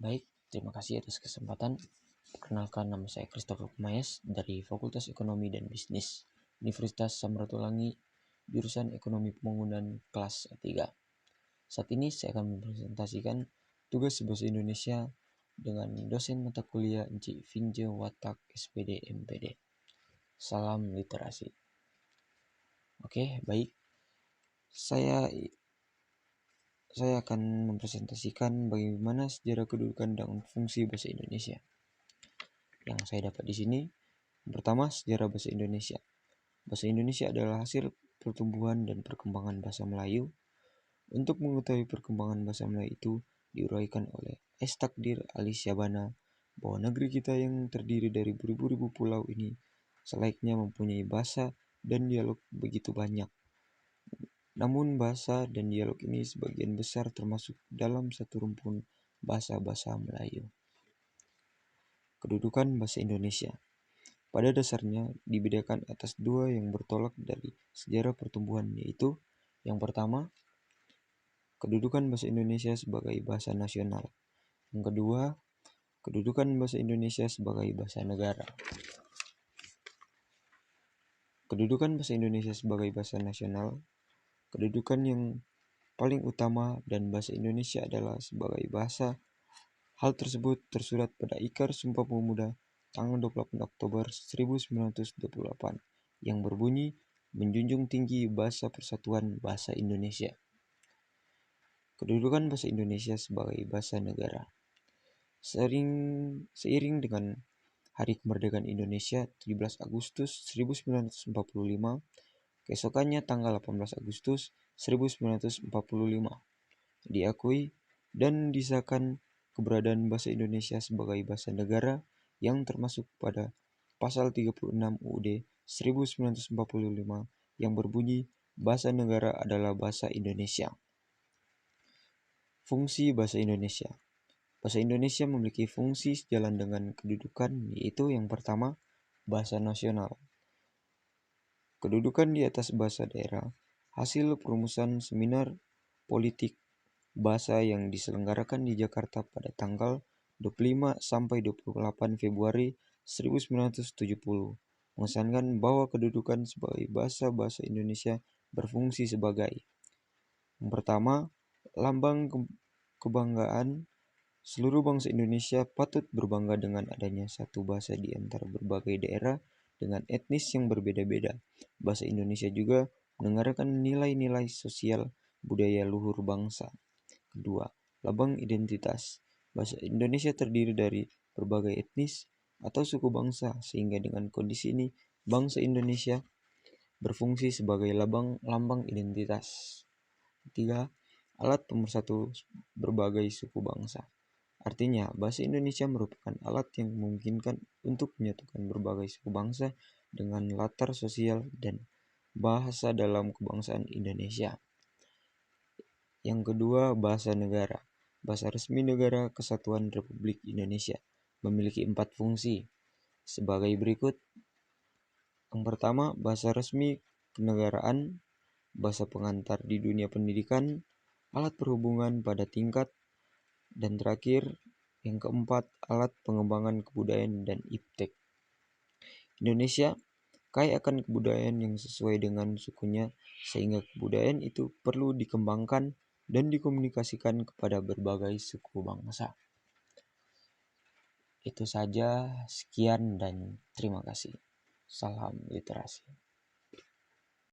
Baik, terima kasih atas kesempatan. Perkenalkan, nama saya Christopher Kumayas dari Fakultas Ekonomi dan Bisnis Universitas Samratulangi, jurusan Ekonomi Pembangunan kelas A3. Saat ini saya akan mempresentasikan tugas Bahasa Indonesia dengan dosen mata kuliah Encik Finje Watak SPD MPD. Salam literasi. Oke, baik. Saya akan mempresentasikan bagaimana sejarah kedudukan dan fungsi bahasa Indonesia. Yang saya dapat di sini, pertama, sejarah bahasa Indonesia. Bahasa Indonesia adalah hasil pertumbuhan dan perkembangan bahasa Melayu. Untuk mengetahui perkembangan bahasa Melayu itu diuraikan oleh S. Takdir Ali Syabana bahwa negeri kita yang terdiri dari beribu-ribu pulau ini selayaknya mempunyai bahasa dan dialog begitu banyak. Namun bahasa dan dialog ini sebagian besar termasuk dalam satu rumpun bahasa-bahasa Melayu. Kedudukan bahasa Indonesia pada dasarnya dibedakan atas dua yang bertolak dari sejarah pertumbuhan, yaitu yang pertama, kedudukan bahasa Indonesia sebagai bahasa nasional. Yang kedua, kedudukan bahasa Indonesia sebagai bahasa negara. Kedudukan bahasa Indonesia sebagai bahasa nasional, kedudukan yang paling utama dan bahasa Indonesia adalah sebagai bahasa. Hal tersebut tersurat pada Ikrar Sumpah Pemuda tanggal 28 Oktober 1928 yang berbunyi menjunjung tinggi bahasa persatuan bahasa Indonesia. Kedudukan bahasa Indonesia sebagai bahasa negara. Seiring dengan Hari Kemerdekaan Indonesia 17 Agustus 1945, keesokannya tanggal 18 Agustus 1945, diakui dan disahkan keberadaan bahasa Indonesia sebagai bahasa negara yang termasuk pada pasal 36 UUD 1945 yang berbunyi bahasa negara adalah bahasa Indonesia. Fungsi bahasa Indonesia. Bahasa Indonesia memiliki fungsi sejalan dengan kedudukan, yaitu yang pertama, bahasa nasional. Kedudukan di atas bahasa daerah, hasil perumusan seminar politik bahasa yang diselenggarakan di Jakarta pada tanggal 25 sampai 28 Februari 1970 mengesankan bahwa kedudukan sebagai bahasa Indonesia berfungsi sebagai yang pertama, lambang kebanggaan. Seluruh bangsa Indonesia patut berbangga dengan adanya satu bahasa di antara berbagai daerah dengan etnis yang berbeda-beda. Bahasa Indonesia juga mendengarkan nilai-nilai sosial budaya luhur bangsa. Kedua, lambang identitas. Bahasa Indonesia terdiri dari berbagai etnis atau suku bangsa, sehingga dengan kondisi ini bangsa Indonesia berfungsi sebagai lambang identitas. Ketiga, alat pemersatu berbagai suku bangsa. Artinya, bahasa Indonesia merupakan alat yang memungkinkan untuk menyatukan berbagai suku bangsa dengan latar sosial dan bahasa dalam kebangsaan Indonesia. Yang kedua, bahasa negara. Bahasa resmi negara Kesatuan Republik Indonesia memiliki 4 fungsi sebagai berikut. Yang pertama, bahasa resmi kenegaraan, bahasa pengantar di dunia pendidikan, alat perhubungan pada tingkat, dan terakhir, yang keempat, alat pengembangan kebudayaan dan iptek. Indonesia kaya akan kebudayaan yang sesuai dengan sukunya, sehingga kebudayaan itu perlu dikembangkan dan dikomunikasikan kepada berbagai suku bangsa. Itu saja, sekian dan terima kasih. Salam literasi.